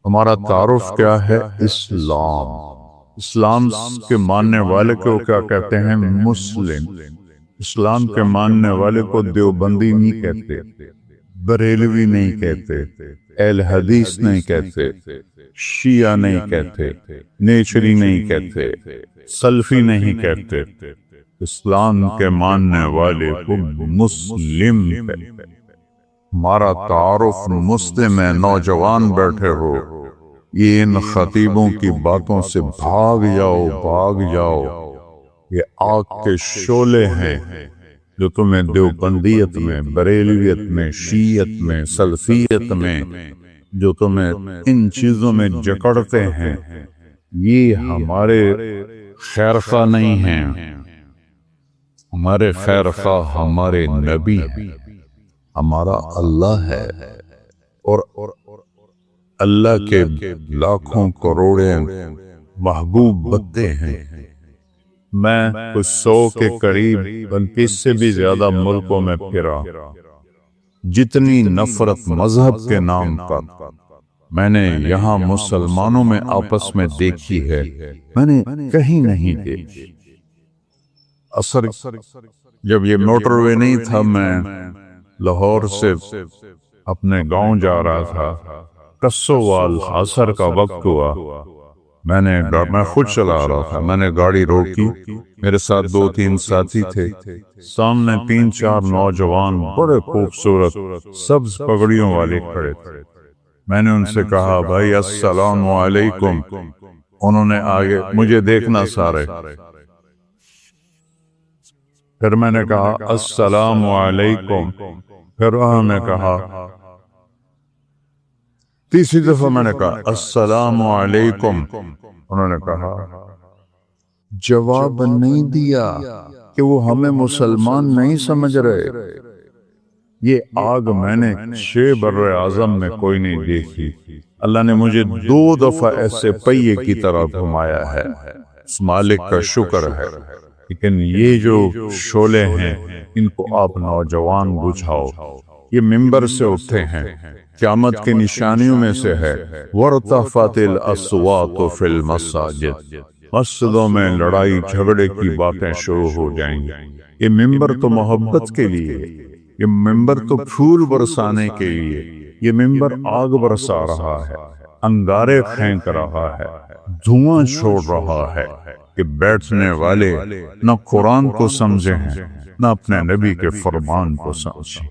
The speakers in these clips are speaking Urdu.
ہمارا تعارف کیا ہے؟ اسلام۔ اسلام کے ماننے والے کو کیا کہتے ہیں؟ مسلم۔ اسلام کے ماننے والے کو دیوبندی نہیں کہتے، بریلوی نہیں کہتے، اہل حدیث نہیں کہتے، شیعہ نہیں کہتے، نیچری نہیں کہتے، سلفی نہیں کہتے۔ اسلام کے ماننے والے کو مسلم کہتے۔ ہمارا تعارف مسلم ہے۔ نوجوان بیٹھے ہو، یہ ان خطیبوں کی باتوں سے بھاگ جاؤ، بھاگ جاؤ۔ یہ آگ کے شعلے ہیں جو تمہیں دیوبندیت میں، بریلویت میں، شیعت میں، سلفیت میں، جو تمہیں ان چیزوں میں جکڑتے ہیں، یہ ہمارے خیرخواہ نہیں ہیں۔ ہمارے خیرخواہ ہمارے نبی ہیں، ہمارا اللہ ہے، اور اللہ کے لاکھوں کروڑے محبوب بندے ہیں۔ میں کچھ 100 کے قریب بلکہ اس سے بھی زیادہ ملکوں میں پھرا۔ جتنی نفرت مذہب کے نام پر میں نے یہاں مسلمانوں میں آپس میں دیکھی ہے، میں نے کہیں نہیں دیکھی۔ اثر جب یہ موٹر وے نہیں تھا، میں لاہور سے اپنے گاؤں جا رہا تھا، کسووال عصر کا وقت ہوا، میں خود چلا رہا تھا، میں نے گاڑی روکی، میرے ساتھ 2-3 ساتھی تھے، سامنے 3-4 نوجوان بڑے خوبصورت سبز پگڑیوں والے کھڑے تھے۔ میں نے ان سے کہا بھائی السلام علیکم۔ انہوں نے آگے مجھے دیکھنا سارے، پھر میں نے کہا السلام علیکم، پھر انہوں نے کہا، تیسری دفعہ میں نے کہا السلام علیکم، انہوں نے کہا، جواب نہیں دیا کہ وہ ہمیں مسلمان نہیں سمجھ رہے۔ یہ آگ میں نے 6 بر اعظم میں کوئی نہیں دیکھی۔ اللہ نے مجھے 2 دفعہ ایسے پہیے کی طرح گھمایا ہے، اس مالک کا شکر ہے۔ لیکن یہ جو شعلے ہیں، ان کو آپ نوجوان بجھاؤ۔ یہ ممبر سے اٹھتے ہیں، قیامت کی نشانیوں میں سے ہے وَارْتَفَعَتِ الْأَصْوَاتُ فِي الْمَسَاجِدِ، مسجدوں میں لڑائی جھگڑے کی باتیں شروع ہو جائیں گی۔ یہ ممبر تو محبت کے لیے، یہ ممبر تو پھول برسانے کے لیے، یہ ممبر آگ برسا رہا ہے، انگارے پھینک رہا ہے، دھواں چھوڑ رہا ہے کہ بیٹھنے والے نہ قرآن کو سمجھے ہیں، نہ اپنے نبی کے فرمان کو سمجھے،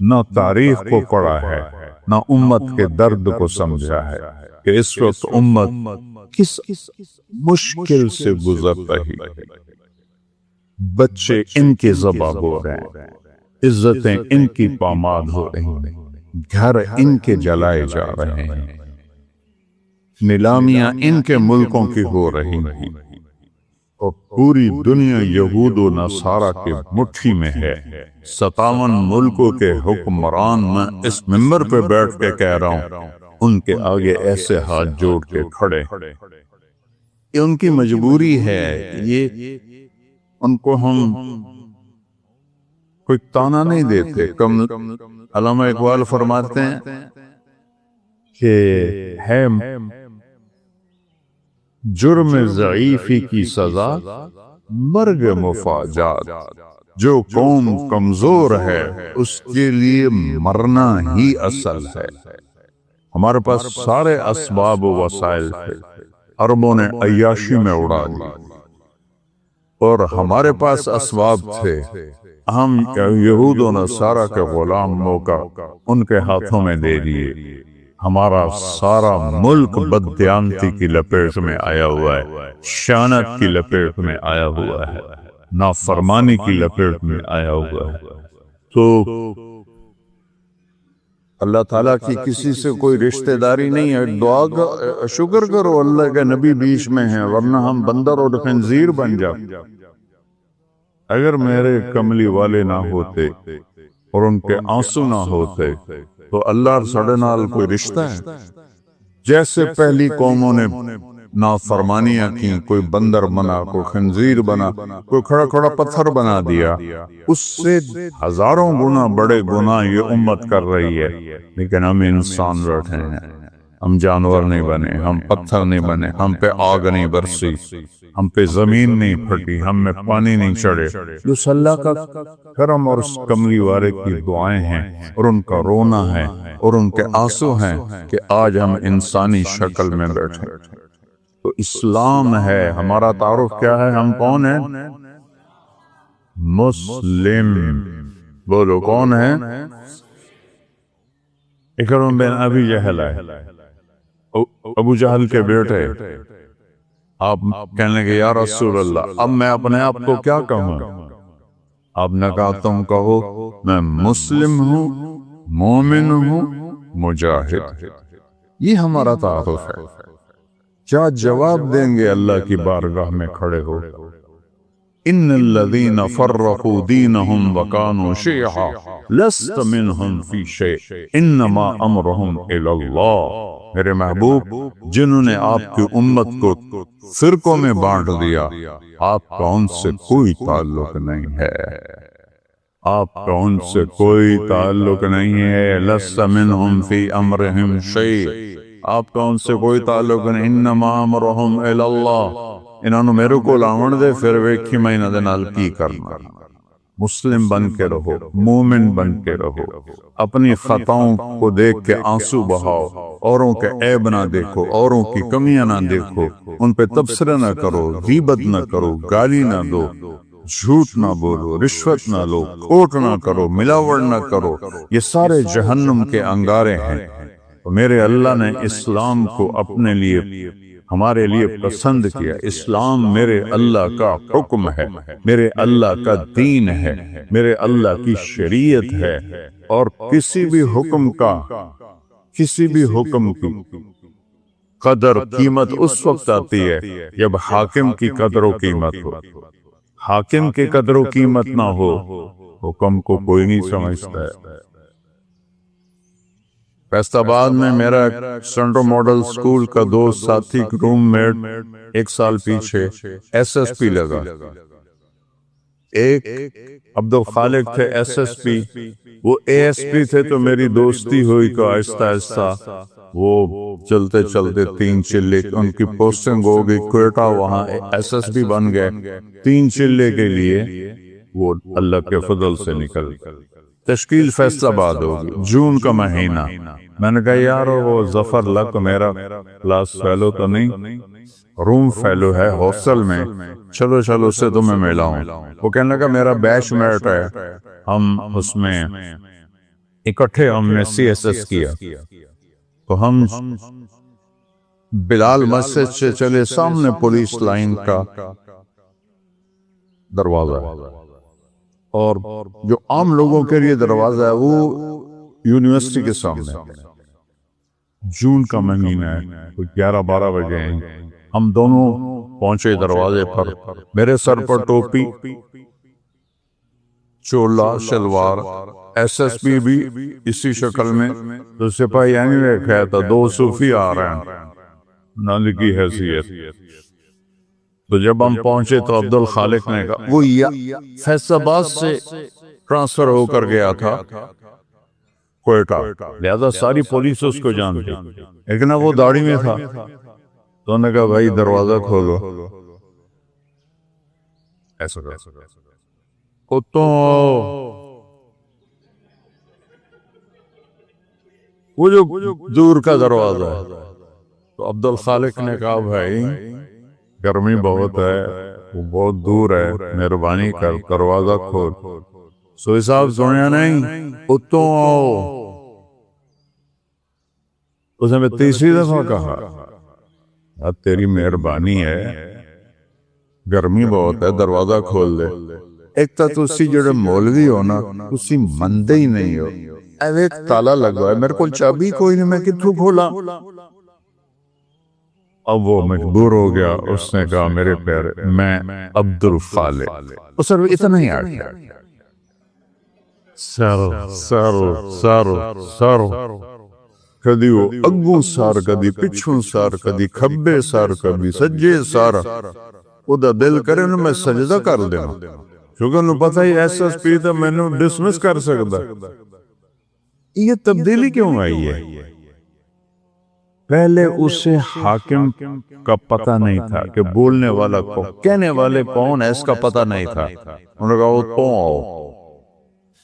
نہ تاریخ کو پڑھا ہے، نہ امت کے درد کو سمجھا ہے کہ اس وقت امت کس مشکل سے گزر رہی ہے۔ بچے ان کے ذبح ہو رہے ہیں، عزتیں ان کی پامال ہو رہی ہیں، گھر ان کے جلائے جا رہے ہیں، نیلامیاں ان کے ملکوں کی ہو رہی ہیں، اور پوری دنیا یہود و نصارہ کے مٹھی میں ہے۔ 57 ملکوں کے حکمران میں اس ممبر پہ بیٹھ کے کہہ رہا ہوں، ان کے آگے ایسے ہاتھ جوڑ کے کھڑے۔ یہ ان کی مجبوری ہے، یہ ان کو ہم کوئی تانا نہیں دیتے۔ علامہ اقبال فرماتے ہیں کہ ہے جرم ضعیفی کی سزا مرگ مفاجات، جو قوم کمزور ہے اس کے لیے مرنا ہی اصل ہے۔ ہمارے پاس سارے اسباب و وسائل تھے، عربوں نے عیاشی میں اڑا دی، اور ہمارے پاس اسباب تھے، ہم یہود و نصارہ کے غلام موقع ان کے ہاتھوں میں دے دیے۔ ہمارا سارا ملک بددیانتی کی لپیٹ میں آیا ہوا ہے، شانت کی لپیٹ میں آیا ہوا ہے، نافرمانی کی لپیٹ میں آیا ہوا ہے۔ تو اللہ تعالیٰ کی کسی سے کوئی رشتہ داری نہیں ہے۔ دعا کا شکر کرو اللہ کے نبی بیچ میں ہیں، ورنہ ہم بندر اور خنزیر بن جاتے۔ اگر میرے کملی والے نہ ہوتے اور ان کے آنسو نہ ہوتے تو اللہ اور سڑے نال کوئی رشتہ ہے؟ جیسے پہلی قوموں نے نافرمانیاں کی، کوئی بندر بنا، کوئی خنزیر بنا، کوئی کھڑا کھڑا پتھر بنا دیا، اس سے ہزاروں گنا بڑے گناہ یہ امت کر رہی ہے، لیکن ہم انسان بیٹھے ہیں، ہم جانور نہیں بنے، ہم پتھر نہیں بنے، ہم پہ آگ نہیں برسی، ہم پہ زمین نہیں پھٹی، ہم میں پانی نہیں چڑھے۔ جو اللہ کا کرم اور اس کملی والے کی دعائیں ہیں اور ان کا رونا ہے اور ان کے آنسو ہیں کہ آج ہم انسانی شکل میں بیٹھے۔ تو اسلام ہے ہمارا تعارف کیا ہے؟ ہم کون ہیں؟ مسلم۔ بولو کون ہیں؟ اکرم بن ابی جہل ہے، ابو جہل کے بیٹے۔ آپ کہنے لگے یا رسول اللہ اب میں اپنے آپ کو کیا کہوں؟ آپ نے کہا تم کہو میں مسلم ہوں، مومن ہوں، مجاہد۔ یہ ہمارا تعارف ہے۔ کیا جواب دیں گے اللہ کی بارگاہ میں کھڑے ہو؟ ان الذین فرقوا دینہم وکانوا شیعا لست منہم فی شیء انما امرہم الی اللہ۔ میرے محبوب، جنہوں نے آپ کی امت کو فرقوں میں بانٹ دیا، آپ کا ان سے کوئی تعلق نہیں ہے، آپ کا ان سے کوئی تعلق نہیں ہے۔ لست منہم فی امرہم شیء، آپ کا ان سے کوئی تعلق نہیں۔ انما امرہم الی اللہ، انہوں نے میرے کو لاون دے پھر ویکھی میں انہاں دے نال کی کرنا۔ مسلم بن کے رہو، مومن بن کے رہو، اپنی خطاؤں کو دیکھ کے آنسو بہاؤ، اوروں کے عیب نہ دیکھو، اوروں کی کمیاں نہ دیکھو، ان پہ تبصرہ نہ کرو، غیبت نہ کرو، گالی نہ دو، جھوٹ نہ بولو، رشوت نہ لو، کھوٹ نہ کرو، ملاوڑ نہ کرو۔ یہ سارے جہنم کے انگارے ہیں۔ میرے اللہ نے اسلام کو اپنے لیے ہمارے لیے پسند کیا۔ اسلام میرے اللہ کا حکم ہے، میرے اللہ کا دین ہے، میرے اللہ کی شریعت ہے۔ اور کسی بھی حکم کی قدر قیمت اس وقت آتی ہے جب حاکم کی قدر و قیمت ہو۔ حاکم کی قدر و قیمت نہ ہو، حکم کو کوئی نہیں سمجھتا ہے۔ فیصل آباد میں میرا سینٹرل ماڈل سکول کا دوست ساتھی روم میٹ ایک سال پیچھے ایس ایس پی لگا۔ ایک عبدالخالق تھے ایس ایس پی، وہ اے ایس پی تھے، تو میری دوستی ہوئی کہ آہستہ آہستہ وہ چلتے چلتے 3 چلے ان کی پوسٹنگ ہو گئی کوئٹہ، وہاں ایس ایس پی بن گئے۔ 3 چلے کے لیے وہ اللہ کے فضل سے نکل تشکیل فیصل آباد ہوگی، جون کا مہینہ۔ میں نے کہا یار وہ ظفر لک میرا کلاس فیلو تو نہیں، روم فیلو ہے ہاسٹل میں، چلو اس سے تمہیں ملاؤں۔ وہ کہنے لگا میرا بیچ میٹ ہے، ہم اس میں اکٹھے ہم نے سی ایس ایس کیا۔ تو ہم بلال مسجد سے چلے، سامنے پولیس لائن کا دروازہ ہے، اور جو عام لوگوں کے لیے دروازہ ہے وہ یونیورسٹی کے سامنے۔ جون کا مہینہ ہے، 11-12 بجے ہیں، ہم دونوں پہنچے دروازے پر۔ میرے سر پر ٹوپی، چولا شلوار، ایس ایس پی بھی اسی شکل میں، تو سپاہی یعنی رکھا تھا 2 صوفی آ رہے ہیں نال کی حیثیت۔ تو جب ہم پہنچے تو عبدالخالق نے کہا وہ فیصل آباد سے ٹرانسفر ہو کر گیا تھا کوئٹہ، لہذا ساری پولیس اس کو جانتی، لیکن وہ داڑھی میں تھا۔ تو انہوں نے کہا بھائی دروازہ کھولو، ایسا کتوں وہ جو دور کا دروازہ ہے۔ تو عبدالخالق نے کہا بھائی گرمی بہت ہے، وہ بہت دور ہے، مہربانی کر دروازہ کھول۔ سوئی صاحب سنیا نہیں، اتوں آؤ۔ اس نے 3ری دفعہ کہا اب تیری مہربانی ہے، گرمی بہت ہے، دروازہ کھول دے۔ ایک تا تسی جڑے مولوی ہو نا، تسی مندے ہی نہیں ہو۔ ایک تالا لگا ہے، میرے کو چابی کوئی نہیں، میں کتوں کھولا؟ اب وہ مجبور ہو گیا، اس نے کہا میرے پیارے میں عبدالخالق، اس نے اتنا ہی آ گیا، سر کدی وہ اگوں سار، کدی پچھوں سار، کدی کھبے سار، کدی سجے سار۔ وہ دا دل کرے نا میں سجدہ کر دینا، کیونکہ انہوں پتہ ہی ایس ایس پی تھا، میں نے ڈسمس کر سکتا۔ یہ تبدیلی کیوں آئی ہے؟ پہلے اسے حاکم کا پتہ نہیں تھا کہ بولنے والا کون، کہنے والے کون ہے اس کا پتہ نہیں تھا. انہوں نے کہا وہ تو آؤ.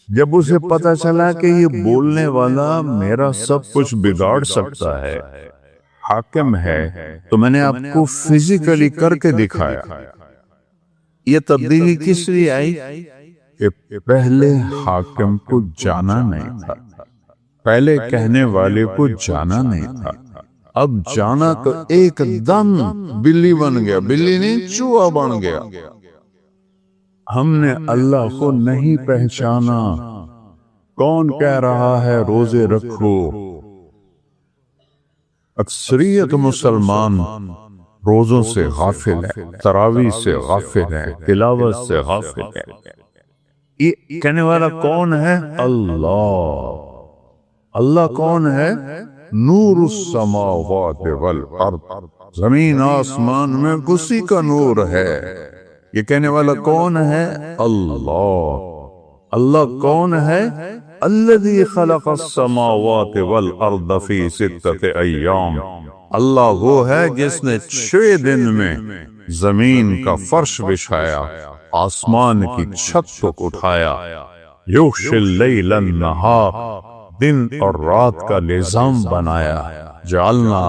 جب اسے پتہ چلا کہ یہ بولنے والا میرا سب کچھ بگاڑ سکتا ہے، حاکم ہے، تو میں نے آپ کو فزیکلی کر کے دکھایا. یہ تبدیلی کس لیے آئی؟ کہ پہلے حاکم کو جانا نہیں تھا، پہلے کہنے والے کو جانا نہیں تھا. اب جانا تو ایک دم بلی بن گیا، بلی نہیں چوہا بن گیا. ہم نے اللہ کو نہیں پہچانا. کون کہہ رہا ہے روزے رکھو؟ اکثریت مسلمان روزوں سے غافل ہے، تراویح سے غافل ہے، تلاوت سے غافل ہے. یہ کہنے والا کون ہے؟ اللہ. اللہ کون ہے؟ نور السماوات والارض، زمین آسمان میں اسی کا نور ہے. یہ کہنے والا کون ہے؟ اللہ. اللہ کون ہے؟ الذی خلق السماوات والارض فی 6 ایام. اللہ وہ ہے جس نے 6 دن میں زمین کا فرش بچھایا، آسمان کی چھت کو اٹھایا. یغشی اللیل النہار، دن اور رات کا نظام بنایا. جعلنا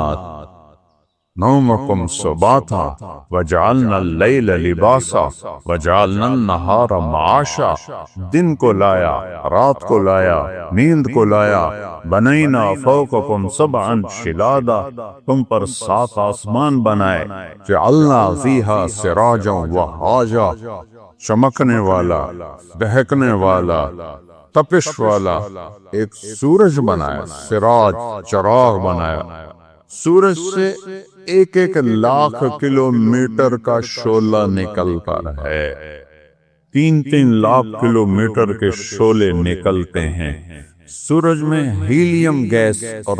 نومکم سباتا وجعلنا اللیل لباسا وجعلنا النہار معاشا. دن کو لایا، رات کو لایا، نیند کو لایا. بنینا فوقکم سبعا شدادا، تم پر 7 آسمان بنائے. جعلنا فیہا سراجا وہاجا، چمکنے والا، دہکنے والا، تپش والا. ایک سورج بنایا، سراج چراغ بنایا. سورج سے 1 لاکھ کلومیٹر کا شعلہ نکلتا ہے. 3 لاکھ کلومیٹر کے شعلے نکلتے ہیں. سورج میں ہیلیم گیس اور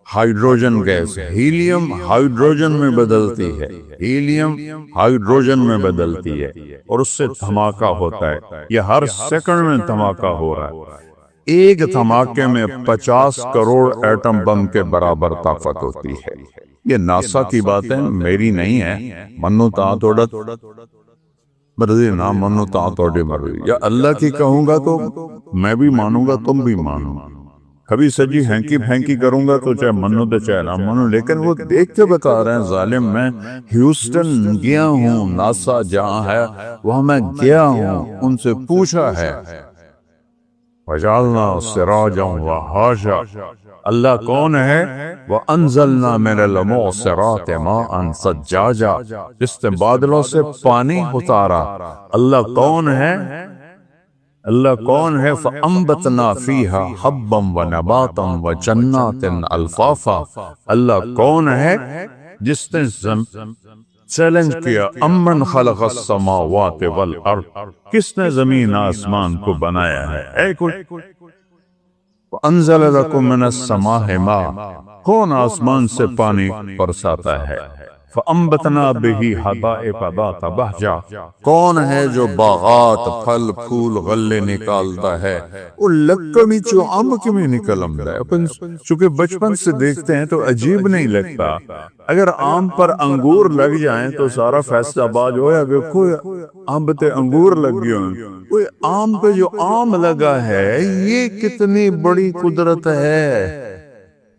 ہائیڈروجن گیس، ہیلیم ہائیڈروجن میں بدلتی ہے، ہیلیم ہائیڈروجن میں بدلتی ہے، اور اس سے دھماکہ ہوتا ہے. یہ ہر سیکنڈ میں دھماکہ ہو رہا ہے. ایک دھماکے میں 50 کروڑ ایٹم بم کے برابر طاقت ہوتی ہے. یہ ناسا کی باتیں میری نہیں ہے. منو تا توڑت مرضی نہ منو تا توڑی مرضی. یا اللہ کی کہوں گا تو میں بھی مانوں گا، تم بھی مانو. کبھی سجی ہینکی پھینکی کروں گا تو چاہے منو تو چاہے نہ منو. لیکن وہ دیکھ کے بتا رہے ہیں ظالم. میں ہیوسٹن گیا ہوں، ناسا جہاں ہے وہاں میں گیا ہوں، ان سے پوچھا ہے. وجعلنا سراجا وہاجا. اللہ کون ہے؟ وانزلنا من المعصرات ماء ثجاجا، جس نے بادلوں سے پانی اتارا. اللہ کون ہے؟ اللہ کون ہے؟ فانبتنا فیہا حبا ونباتا وجنات الفافا. اللہ کون ہے جس نے چیلنج کیا امن خلق السماوات والارض، کس نے زمین آسمان کو بنایا ہے؟ اے کوئی انزل لکم من السماء ماء، کون آسمان سے پانی برساتا ہے؟ فانبتنا بہ حدائق ذات بہجہ، کون ہے جو باغات پھل پھول غلے نکالتا ہے؟ وہ لکمی چو امک میں نکلم ہے. چونکہ بچپن سے دیکھتے ہیں تو عجیب نہیں لگتا. اگر آم پر انگور لگ جائیں تو سارا فیصلہ آباد ہویا دیکھو آم تے انگور لگ گئے ہیں. کوئی آم پہ جو آم لگا ہے یہ کتنی بڑی قدرت ہے.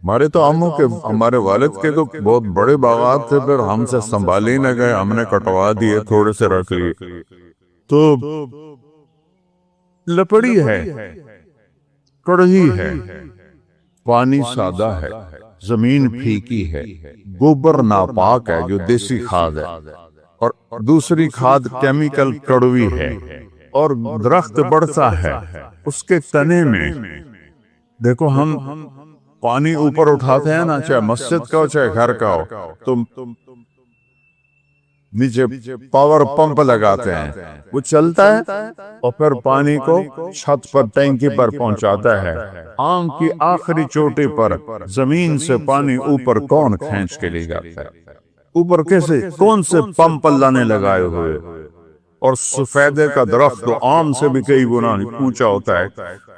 ہمارے تو آموں کے، ہمارے والد کے تو بہت بڑے باغات تھے، پھر ہم سے سنبھالے نہ گئے، ہم نے کٹوا دیے، تھوڑے سے رکھ لیے. تو لپڑی ہے، کڑہی ہے، پانی سادہ ہے، زمین پھیکی ہے، گوبر ناپاک ہے جو دیسی کھاد ہے، اور دوسری کھاد کیمیکل کڑوی ہے. اور درخت بڑھتا ہے، اس کے تنے میں دیکھو ہم پانی اوپر اٹھاتے ہیں نا، چاہے مسجد کا ہو چاہے گھر کا ہو، تو نیچے پاور پمپ لگاتے ہیں، وہ چلتا ہے اور پھر پانی کو چھت پر ٹینکی پر پہنچاتا ہے. آم کی آخری چوٹی پر زمین سے پانی اوپر کون کھینچ کے لے جاتا ہے؟ اوپر کیسے؟ کون سے پمپ اللہ نے لگائے ہوئے؟ اور سفیدے کا درخت تو آم سے بھی کئی گنا اونچا ہوتا ہے،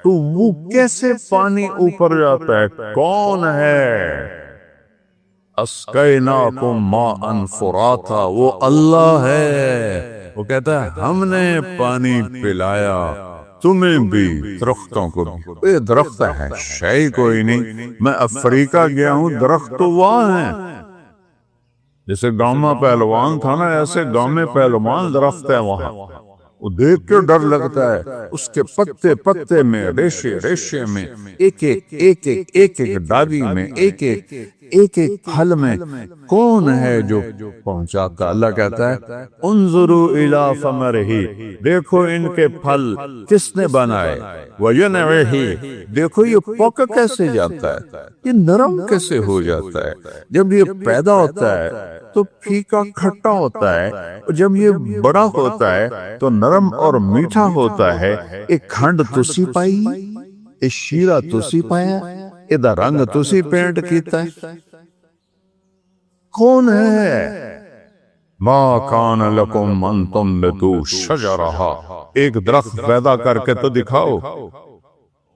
تو وہ کیسے پانی اوپر جاتا ہے؟ کون ہے؟ اسقیناکم ماء فراتا، وہ اللہ ہے، وہ کہتا ہے ہم نے پانی پلایا تمہیں بھی، درختوں کو بھی۔ یہ درخت ہے شے کوئی نہیں، میں افریقہ گیا ہوں، درخت تو وہاں ہیں، جیسے گاؤں میں پہلوان تھا نا، ایسے گاؤں میں پہلوان درخت ہے وہاں، وہ دیکھ کے ڈر لگتا ہے، اس کے پتے پتے میں، ریشے ریشے میں، ایک ایک ڈالی میں، ایک ایک پھل میں کون ہے جو پہنچاتا؟ اللہ کہتا ہے انظروا الی ثمرہ، دیکھو ان کے پھل کس نے بنائے، وینعہ، دیکھو یہ پک کیسے جاتا ہے، یہ نرم کیسے ہو جاتا ہے، جب یہ پیدا ہوتا ہے تو پھیکا کھٹا ہوتا ہے، جب یہ بڑا ہوتا ہے تو نرم اور میٹھا ہوتا ہے۔ ایک کھنڈ تسی پائی، ایک شیرہ تسی پایا، ادھر رنگ تسی پینٹ کیتا ہے، کون ہے؟ ما کان لکم ان تنبتوا شجرہا، ایک درخت پیدا کر کے تو دکھاؤ۔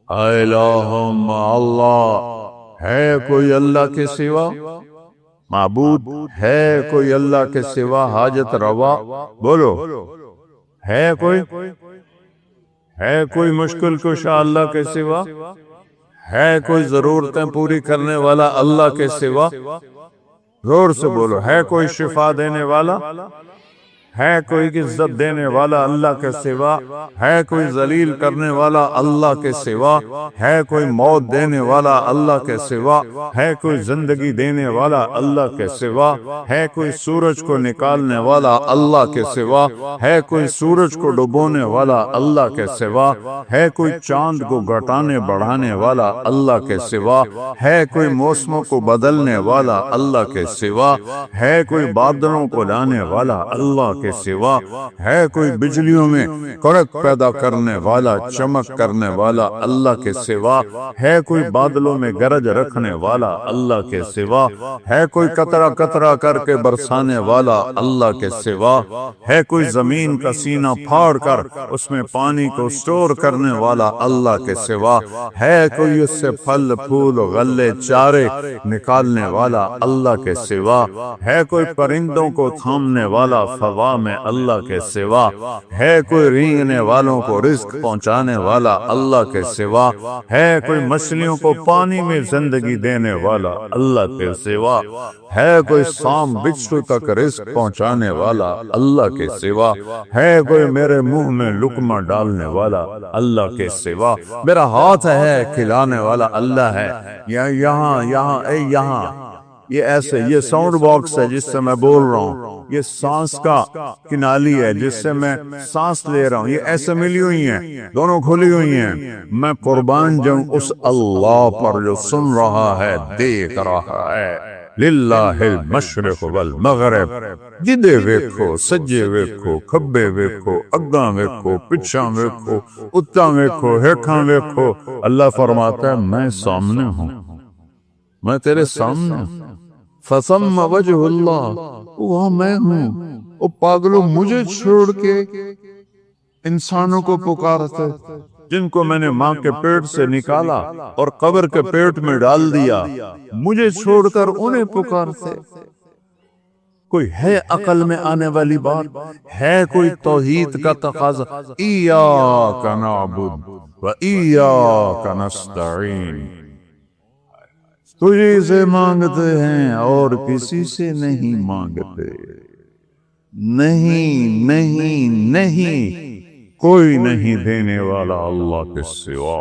الہم، اللہ ہے کوئی اللہ کے سوا؟ معبود ہے کوئی اللہ کے سوا؟ حاجت روا بولو، ہے کوئی؟ ہے کوئی مشکل کشا اللہ کے سوا؟ ہے کوئی ضرورتیں پوری کرنے والا اللہ کے سوا؟ زور سے بولو، ہے کوئی شفا دینے والا؟ ہے کوئی عزت دینے والا اللہ کے سوا؟ ہے کوئی ذلیل کرنے والا اللہ کے سوا؟ ہے کوئی موت دینے والا اللہ کے سوا؟ ہے کوئی زندگی دینے والا اللہ کے سوا؟ ہے کوئی سورج کو نکالنے والا اللہ کے سوا؟ ہے کوئی سورج کو ڈبونے والا اللہ کے سوا؟ ہے کوئی چاند کو گھٹانے بڑھانے والا اللہ کے سوا؟ ہے کوئی موسموں کو بدلنے والا اللہ کے سوا؟ ہے کوئی بادلوں کو لانے والا اللہ کے سوا؟ ہے کوئی بجلیوں میں کڑک پیدا کرنے والا، چمک کرنے والا اللہ کے سوا؟ ہے کوئی بادلوں میں گرج رکھنے والا اللہ کے سوا؟ ہے کوئی قطرہ قطرہ کر کے برسانے والا اللہ کے سوا؟ ہے کوئی زمین کا سینہ پھاڑ کر اس میں پانی کو سٹور کرنے والا اللہ کے سوا؟ ہے کوئی اس سے پھل پھول غلے چارے نکالنے والا اللہ کے سوا؟ ہے کوئی پرندوں کو تھامنے والا فضا میں اللہ کے سوا؟ ہے کوئی رینگنے والوں کو رزق پہنچانے والا اللہ کے سوا؟ ہے کوئی مچھلیوں کو پانی میں زندگی دینے والا اللہ کے سوا؟ ہے کوئی سام بچھو تک رزق پہنچانے والا اللہ کے سوا؟ ہے کوئی میرے منہ میں لقمہ ڈالنے والا اللہ کے سوا؟ میرا ہاتھ ہے کھلانے والا اللہ ہے، یہاں یہاں اے یہاں، یہ ایسے، یہ ساؤنڈ باکس ہے جس سے میں بول رہا ہوں، یہ سانس کا کنالی ہے جس سے میں سانس لے رہا ہوں، یہ ایسے ملی ہوئی ہیں، دونوں کھلی ہوئی ہیں۔ میں قربان جاؤں اس اللہ پر جو سن رہا ہے، دیکھ رہا ہے۔ للہ المشرق والمغرب، جدے ویکھو، سجے ویکھو، کھبے ویکھو، اگاں ویکھو، پچھاں ویکھو، اتاں ویکھو، ہیٹھاں ویکھو، اللہ فرماتا ہے میں سامنے ہوں، میں تیرے سامنے ہوں۔ فثم وجہ اللہ، وہاں میں ہوں۔ او پاگلو، مجھے چھوڑ کے انسانوں کو پکارتے جن کو میں نے ماں کے پیٹ سے نکالا اور قبر کے پیٹ میں ڈال دیا، مجھے چھوڑ کر انہیں پکارتے؟ کوئی ہے عقل میں آنے والی بات؟ ہے کوئی توحید کا تقاضا؟ ایاک نعبد و ایاک نستعین، تجھے سے مانگتے ہیں اور کسی سے نہیں مانگتے، نہیں نہیں نہیں، کوئی نہیں دینے والا اللہ کے سوا۔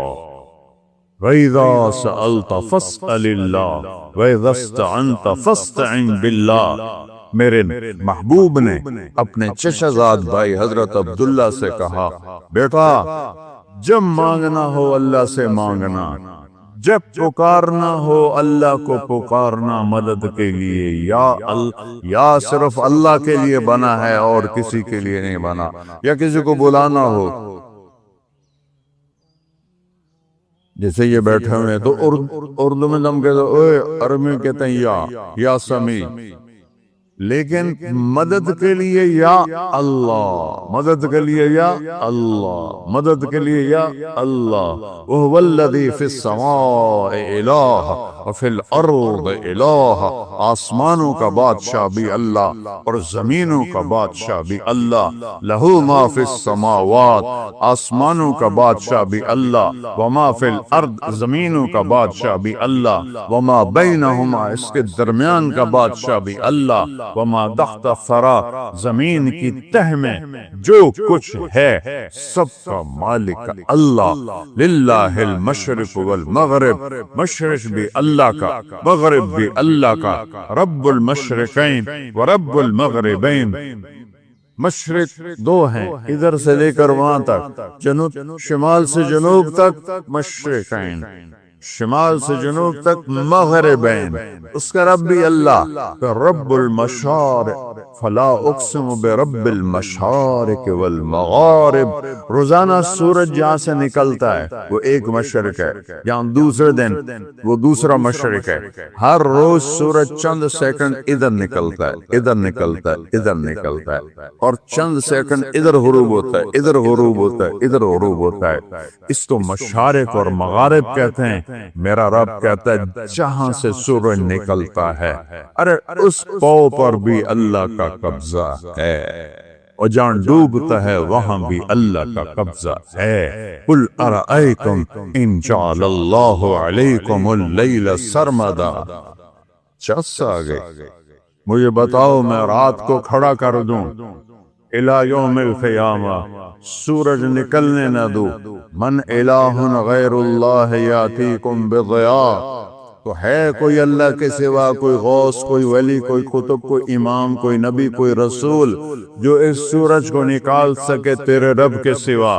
وَإِذَا سَأَلْتَ فَاسْأَلِ اللَّهَ وَإِذَا اسْتَعَنْتَ فَاسْتَعِنْ بِاللَّهِ۔ میرے محبوب نے اپنے چچزاد بھائی حضرت عبداللہ سے کہا، بیٹا جب مانگنا ہو اللہ سے مانگنا، جب پکارنا ہو اللہ کو پکارنا مدد کے لیے، یا صرف اللہ کے لیے بنا ہے اور کسی کے لیے نہیں بنا، یا کسی کو بلانا ہو، جیسے یہ بیٹھے ہوئے تو اردو میں ہم کہتے ہیں، عربی میں کہتے ہیں یا سمیع، لیکن مدد کے لیے یا اللہ، مدد کے لیے یا اللہ، مدد کے لیے یا اللہ۔ وَهُوَ الَّذِي فِي السَّمَاءِ إِلَٰهٌ وفی الارض الہ، آسمانوں کا بادشاہ بھی اللہ اور زمینوں کا بادشاہ بھی اللہ، لہو ما فی السماوات، آسمانوں کا بادشاہ بھی اللہ، وما فی الارض، زمینوں کا بادشاہ بھی اللہ، وما بینہما، اس کے درمیان کا بادشاہ بھی اللہ، وما تحت الثری، زمین کی تہ میں جو کچھ ہے سب کا مالک اللہ، للہ المشرق والمغرب، مشرق بھی اللہ کا، مغرب بھی اللہ کا، رب المشرقین ورب المغربین، مشرق دو ہیں ادھر سے لے کر وہاں تک، جنوب شمال سے جنوب تک مشرقین، شمال سے جنوب تک مغربین، اس کا رب بھی اللہ، رب المشارق، فلا اقسم برب المشارق والمغارب، روزانہ سورج جہاں سے نکلتا ہے وہ ایک مشرق ہے، جہاں دوسرے دن وہ دوسرا مشرق ہے، ہر روز سورج چند سیکنڈ ادھر نکلتا ہے، ادھر نکلتا ہے، ادھر نکلتا ہے، اور چند سیکنڈ ادھر غروب ہوتا ہے، ادھر غروب ہوتا ہے، ادھر غروب ہوتا ہے، اس کو مشارق اور مغارب کہتے ہیں۔ میرا رب کہتا ہے جہاں سے سورج نکلتا ہے، ارے اس پاؤں پر بھی اللہ کا قبضہ ہے، اور جہاں ڈوبتا ہے وہاں بھی اللہ کا قبضہ ہے۔ قل ارأیتم ان جعل اللہ علیکم اللیل سرمدا، چس آ گئی، مجھے بتاؤ میں رات کو کھڑا کر دوں الی یوم القیامہ، سورج نکلنے نہ دو، من الہ غیر اللہ یاتیکم بضیاء، تو ہے کوئی اللہ کے سوا، کوئی غوث، کوئی ولی، کوئی قطب، کوئی امام، کوئی نبی، کوئی رسول جو اس سورج کو نکال سکے تیرے رب کے سوا؟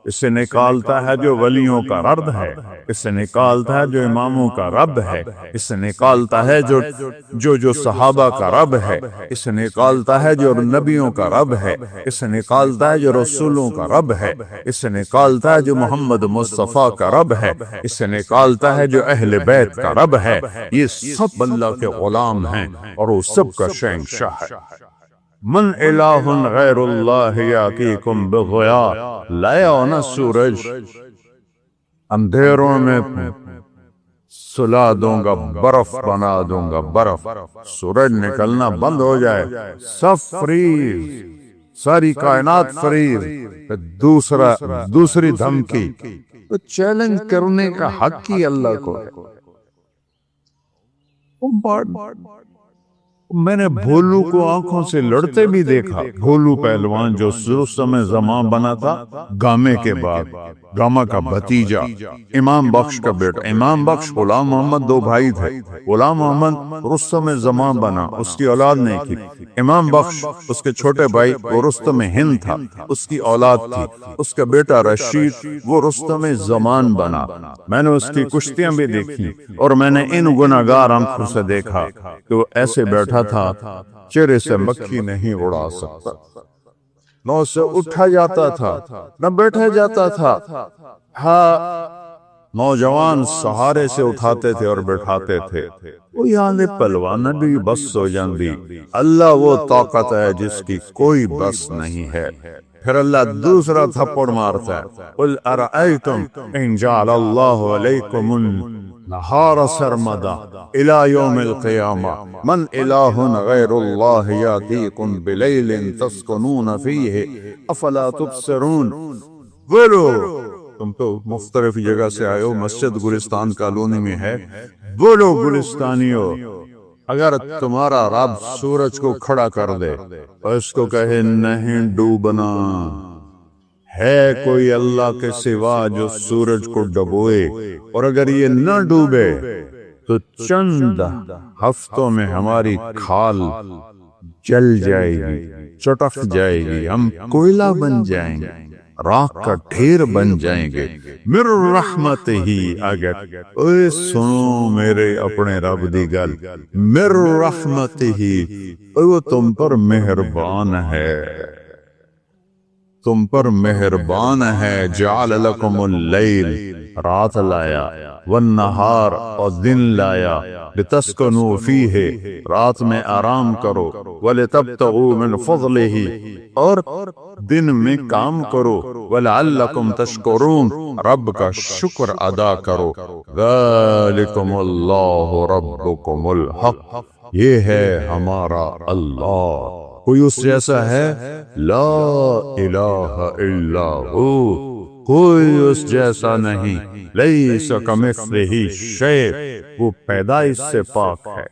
اسے نکالتا ہے جو ولیوں کا رب ہے، اسے نکالتا ہے جو اماموں کا رب ہے، اسے نکالتا ہے جو صحابہ کا رب ہے، اسے نکالتا ہے جو نبیوں کا رب ہے، اسے نکالتا ہے جو رسولوں کا رب ہے، اسے نکالتا ہے جو محمد مصطفیٰ کا رب ہے، اسے نکالتا ہے جو اہل بیت کا رب ہے۔ یہ سب اللہ کے غلام ہیں اور وہ سب کا شہنشاہ ہے۔ من الہ غیر اللہ یاتیکم بضیاء، لایا ہونا سورج، اندھیروں میں سلا دوں گا، برف بنا دوں گا، برف، سورج نکلنا بند ہو جائے سب فریز، ساری کائنات فریز، دوسری دھمکی، تو چیلنج کرنے کا حق ہی اللہ کو ہے۔ میں نے بھولو کو آنکھوں سے لڑتے بھی دیکھا، بھولو پہلوان جو رستم زمان بنا تھا گامے کے بعد، گاما کا بھتیجا، امام بخش کا بیٹا، امام بخش غلام محمد دو بھائی تھے، غلام محمد رستم زمان بنا، اس کی اولاد نہیں تھی، امام بخش اس کے چھوٹے بھائی وہ رستم ہند تھا، اس کی اولاد تھی، اس کا بیٹا رشید وہ رستم زمان بنا۔ میں نے اس کی کشتیاں بھی دیکھی، اور میں نے ان گناہگار آنکھوں سے دیکھا کہ وہ ایسے بیٹھا تھا چہرے سے مکھی نہیں اڑا سکتا، نہ اسے اٹھا جاتا تھا نہ بیٹھا جاتا تھا، ہاں نوجوان سہارے سے اٹھاتے تھے اور بیٹھاتے تھے، وہ یہاں پلوان بھی بس ہو جاندی، اللہ وہ طاقت ہے جس کی کوئی بس نہیں ہے۔ پھر اللہ دوسرا تھپڑ مارتا ہے، قل ارأیتم ان جعل اللہ علیکم النہار سرمدا الی یوم القیامہ من الہ غیر اللہ یاتیکم بلیل تسکنون فیہ افلا تبصرون۔ بولو، تم تو مختلف جگہ سے آئے ہو، مسجد گلستان کالونی میں ہے، بولو گلستانیو، اگر تمہارا رب سورج کو کھڑا کر دے اور اس کو کہے نہیں ڈوبنا، ہے کوئی اللہ کے سوا جو سورج کو ڈبوئے، اور اگر یہ نہ ڈوبے تو چند ہفتوں میں ہماری کھال جل جائے گی، چٹک جائے گی، ہم کوئلہ بن جائیں گے، راکھ کا ڈھیر بن جائیں گے، مر رحمت ہی، اگر اے سنو میرے اپنے رب دی گل، مر رحمت ہی، وہ تم پر مہربان ہے۔ تم پر مہربان ہے، جعل لکم اللیل، رات لایا، والنہار، اور دن لایا، لتسکنوا فیہ، رات میں آرام کرو، ولتبتغوا من فضلہ، اور دن میں کام کرو، ولعلکم تشکرون، رب کا شکر ادا کرو۔ ذالکم اللہ ربکم الحق، یہ ہے ہمارا اللہ، کوئی اس جیسا ہے؟ لا الہ الا ہو، کوئی اس جیسا نہیں، لیس کمثلہ شیء، وہ پیدائش سے پاک ہے،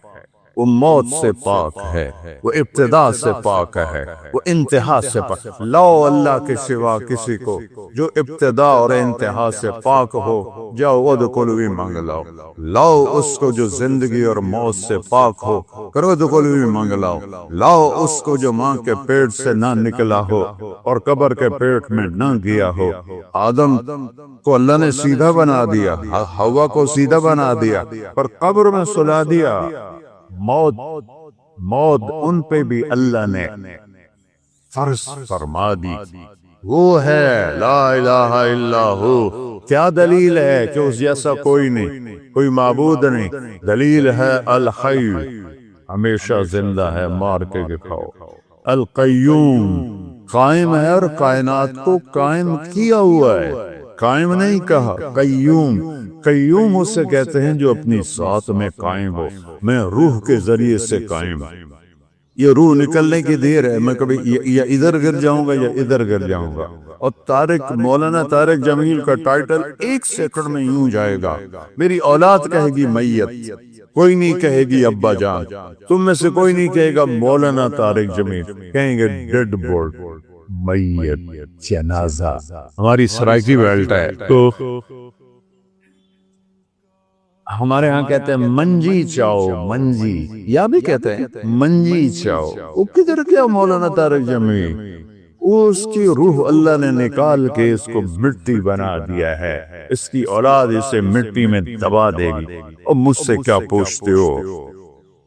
وہ موت سے پاک ہے، وہ ابتدا سے پاک ہے، وہ انتہا سے پاک۔ لاؤ اللہ کے سوا کسی کو جو ابتدا اور انتہا سے پاک ہو، جاؤ ادخلوا مانگ لاؤ۔ لاؤ اس کو جو زندگی اور موت سے پاک ہو، کرو ادخلوا مانگ لاؤ۔ لاؤ اس کو جو ماں کے پیٹ سے نہ نکلا ہو اور قبر کے پیٹ میں نہ گیا ہو۔ آدم کو اللہ نے سیدھا بنا دیا، حوا کو سیدھا بنا دیا، پر قبر میں سلا دیا۔ موت ان پہ بھی اللہ نے فرض فرما دی۔ وہ ہے لا الہ الا ہو۔ کیا دلیل ہے کہ اس جیسا کوئی نہیں، کوئی معبود نہیں؟ دلیل ہے الحی، ہمیشہ زندہ ہے، مار کے دکھاؤ۔ القیوم، قائم ہے اور کائنات کو قائم کیا ہوا ہے، قائم نہیں کہا، قیوم۔ قیوم اسے کہتے ہیں جو اپنی ذات میں قائم ہو، میں روح کے ذریعے سے قائم ہوں۔ یہ روح نکلنے کی دیر ہے، میں کبھی یا ادھر گر جاؤں گا یا ادھر گر جاؤں گا۔ اور مولانا طارق جمیل کا ٹائٹل 1 سیکنڈ میں یوں جائے گا، میری اولاد کہے گی میت، کوئی نہیں کہے گی ابا جان، تم میں سے کوئی نہیں کہے گا مولانا طارق جمیل، کہیں گے ڈیڈ باڈی، میت، جنازہ۔ ہماری سرائکی بیلٹ ہے تو ہمارے ہاں کہتے ہیں منجی چاؤ، منجی، یا بھی کہتے ہیں منجی چاؤ۔ وہ کدھر کیا مولانا طارق جمیل؟ اس کی روح اللہ نے نکال کے اس کو مٹی بنا دیا ہے، اس کی اولاد اسے مٹی میں دبا دے گی۔ اور مجھ سے کیا پوچھتے ہو؟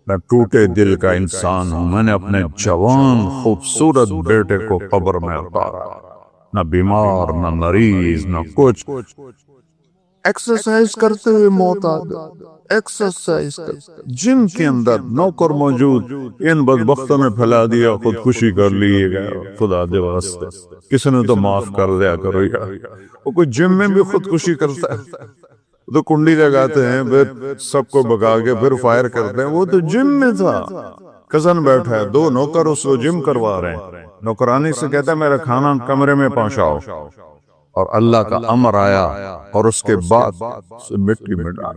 میں ٹوٹے دل کا انسان ہوں، میں نے اپنے جوان خوبصورت بیٹے کو قبر میں اتارا، نہ بیمار نہ مریض نہ کچھ، ایکسرسائز کرتے ہوئے موت آ گئی، ایکسرسائز جن کے اندر نوکر موجود، ان بدبختوں نے پھیلا دیا، خودکشی کر لیے گئے، خدا دے واسطے کسی نے تو معاف کر دیا کرو یار۔ وہ کوئی جم میں بھی خودکشی کرتا ہے تو کنڈی لگاتے ہیں، پھر سب کو بگا کے پھر فائر کرتے ہیں، وہ تو جم میں تھا، کزن بیٹھا ہے، 2 نوکر اس کو جم کروا رہے ہیں، نوکرانی سے کہتا ہے میرا کھانا کمرے میں پہنچاؤ، اور اللہ کا امر آیا اور اس کے بعد مٹی میں ڈال۔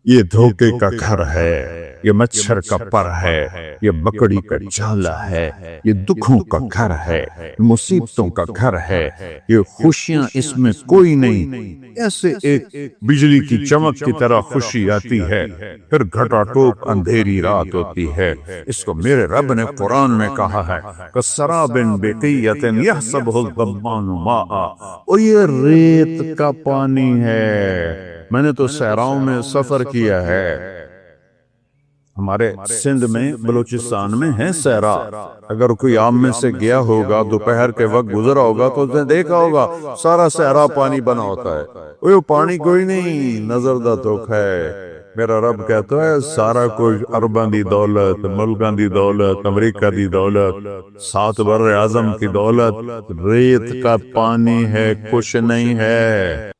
یہ دھوکے کا گھر ہے، یہ مچھر کا پر ہے، یہ مکڑی کا جالا ہے، یہ دکھوں کا گھر ہے، مصیبتوں کا گھر ہے، یہ خوشیاں اس میں کوئی نہیں۔ ایسے ایک بجلی کی چمک کی طرح خوشی آتی ہے، پھر گھٹا ٹوپ اندھیری رات ہوتی ہے۔ اس کو میرے رب نے قرآن میں کہا ہے کسراب بقیۃ یحسبہ الظمآن ماء، اور یہ ریت کا پانی ہے۔ میں نے تو صحراؤں میں سفر کیا ہے، ہمارے سندھ میں بلوچستان میں ہے صحرا، اگر کوئی آپ میں سے گیا ہوگا دوپہر کے وقت گزرا ہوگا تو اس نے دیکھا ہوگا سارا صحرا پانی بنا ہوتا ہے، وہ پانی کوئی نہیں، نظر دا دھوکا ہے۔ میرا رب کہتا ہے سارا کچھ ارباں دی دولت، ملکاں دی دولت، امریکہ دی دولت، 7 بر اعظم کی دولت ریت کا پانی ہے، کچھ نہیں ہے۔